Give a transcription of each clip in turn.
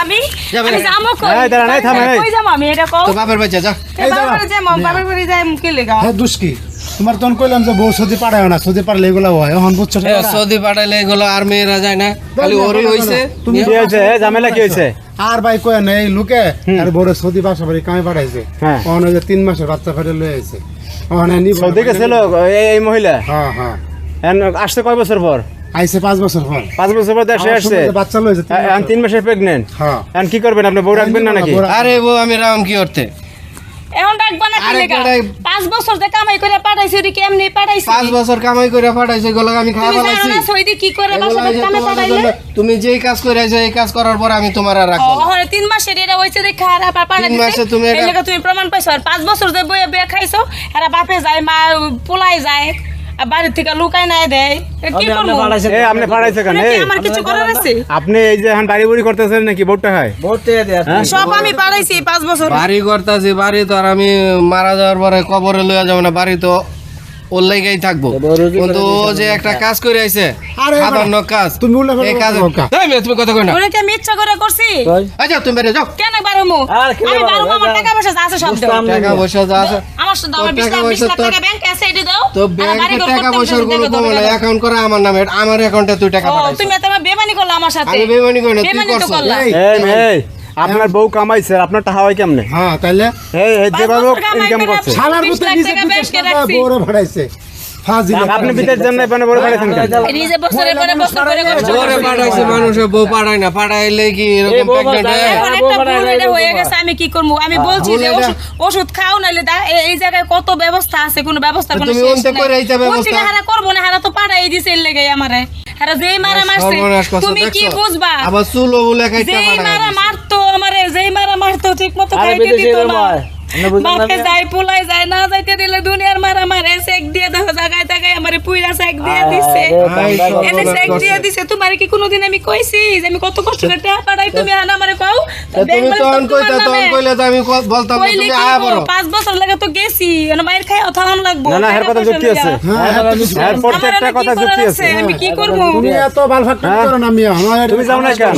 আমি যাবো কই যাবো আমি এটা কও তো বাপের বাচ্চা যা বাবার বাড়ি যাই মুখে লেগা হ্যাঁ দুষ্কি তোমার তখন কইলাম যে বউ সৌদি পাঠায় না সৌদি পারলে এগুলো হয় এখন বুঝছো সৌদি পাঠাইলে এগুলো আর মেয়েরা যায় না খালি ওরই হইছে তুমি কি হয়েছে ঝামেলা কি হয়েছে আর ভাই কয় না এই লোকে আর বড় সৌদি বাসা বাড়ি কামে পাঠাইছে হ্যাঁ। এখন ওই যে 3 মাসের বাচ্চা ফেলে লয়ে আইছে সৌদি গেছিল এই মহিলা হ্যাঁ হ্যাঁ আসছে কয় বছর পর আইছে 5 বছর পর 5 বছর পর দেশে আসছে বাচ্চা লয়েছে 3 মাসের প্রেগনেন্ট হ্যাঁ এখন কি করবেন আপনি বউ রাখবেন না নাকি আরে বউ আমি রাম কি করতে এখন ডাকবা না কি লেগা 5 বছর যে কামাই করে পাঠাইছি ওরি কেমনে পাঠাইছি 5 বছর কামাই করে পাঠাইছে এগুলো আমি খাওয়া তুমি জানো বলাইছি না সৌদি কি করে বাসাতে কামে পাঠাইলে তুমি যেই কাজ করে আইছো এই কাজ করার পর আমি তোমার আর রাখবো না। ওরে 3 মাসের এটা হইছে দেখা আর পাঠাই 3 মাসে তুমি এই লেগা তুমি প্রমাণ পাইছো আর 5 বছর যে বইয়ে বিয়ে খাইছো এরা বাপে যায় মা পোলাই যায় আর বাড়ি থেকে লুকাই নাই দেয় কি করব এই আপনি পাঠাইছে কেন এই আমার কিছু করার আছে আপনি এই যে এখন বাড়ি বুড়ি করতেছেন নাকি বউটা হয় সব আমি পাঠাইছি 5 বছর বাড়ি করতেছি বাড়ি তো আর আমি মারা যাওয়ার পরে কবরে লইয়া যাবো না বাড়ি তো ওর লাইগাই থাকবো কিন্তু ও যে একটা কাজ করে আইছে আরে সাধারণ কাজ তুমি উল্লেখ এই কাজ করো এই মেয়ে, তুমি কথা কই না ওরে কি আমি ইচ্ছা করে করছি আচ্ছা তুমি বেরে যাও কেন বারমু আমি বারমু আমার টাকা পয়সা যা আছে সব দাও টাকা পয়সা যা আছে আমার শুধু আমার 20 লাখ টাকা ব্যাংকে আছে এটা দাও তো ব্যাংকে টাকা পয়সার কোনো প্রবলেম নাই অ্যাকাউন্ট করে আমার নামে আমার অ্যাকাউন্টে তুই টাকা পাঠাইছ তুমি তো বেমানি করলা আমার সাথে আমি বেমানি করি না তুই বেমানি তো করছ করলা এই আপনার বউ কামাইছে আপনার টাকা হয় কেমনে হ্যাঁ তাইলে এই যেভাবে ইনকাম করছে শালার 20 মতো লাখ নিজে টাকা ব্যাংকে রাখছি বউরে ভাড়াইছে ফাজিল আপনি বিদেশ যান না বড় পাঠাইছেন কেন নিজে বছরের পরে বছর করে কষ্ট ওরে পাঠাইছে মানুষ বউ পাঠায় না পাঠাইলে কি এরকম প্রেগন্যান্ট হয় এখন একটা ভুল এটা হয়ে গেছে আমি কি করব আমি বলছি যে ওষুধ খাও নালে এই জায়গায় কত ব্যবস্থা আছে কোনো ব্যবস্থা কোনো তুমি শেষ ওনতে নাই। করে আইতা ব্যবস্থা। কোন থেকে হারা করব না হারা তো পাঠাই দিছে এর লেগে আমারে হারা যেই মারা মারছে সর্বনাশ করছে, তুমি কি দেখছো? বুঝবা আবার চুলো বলে খাইতে যেই মারা পাঠায় মারতো আমারে যেই মারা মারতো ঠিক মতো খাইতে দিত না বাপে যায় পোলাই যায় না যাইতে দিলে দুনিয়ার মারা মারে চেক দিয়ে দেখো জায়গায় জায়গায় আমারে পুইরা চেক দিয়ে দিছে এনে চেক দিয়ে দিছে তোমার কি কোনোদিন আমি কইছি যে আমি কত কষ্ট করে টাকা পাঠাই তুমি আনা আমারে কও তুমি তখন কইতা তখন কইলে তো আমি বলতাম না তুমি আয়া বড় 5 বছর লাগে তো গেছি এনে মাইর খাই অথান লাগবো না না এর কথা যুক্তি আছে এর প্রত্যেকটা কথা যুক্তি আছে আমি কি করব তুমি এত বাল ফাটতে করো না মিয়া আমার তুমি যাও না কেন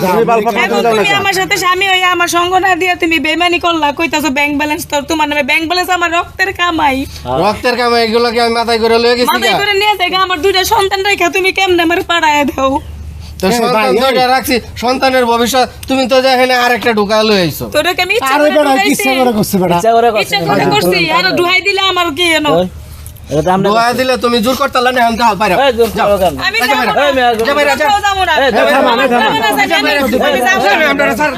তুমি বাল ফাটা এখন যাও না তুমি কেন আমার সাথে স্বামী হইয়া আমার সঙ্গ না দিয়ে তুমি বেইমানি করলা কইতাছো ব্যাংক ব্যালেন্স তোর তোমার নামে ব্যাংক ব্যালেন্স আমার রক্তের কামাই রক্তের কামাই এগুলোকে আমি মাথায় করে লয়ে গেছি মাথায় করে নিয়ে যাই আমার দুইটা সন্তান রেখে তুমি কেমনে আমার পাড়ায় দাও তো সন্তান দুইটা রাখছি সন্তানের ভবিষ্যৎ তুমি তো এখানে আরেকটা ঢুকা লয়ে আইছো তোরে কি আমি ইচ্ছা আরে করে বেটা ঢুকাইছি? কিচ্ছা করে করছে বেটা ইচ্ছা করে করছি আর ঢুকাই দিলে আমার কি এনো দোয়া দিলে তুমি জোর করতালা না আমি কাল বাইরে আমি যা বাইরে, যাবো না। যা বাইরে, যা। যাবো না। থামা, থামা। যাবো না, যাবো না, যাবো না। আমরা স্যার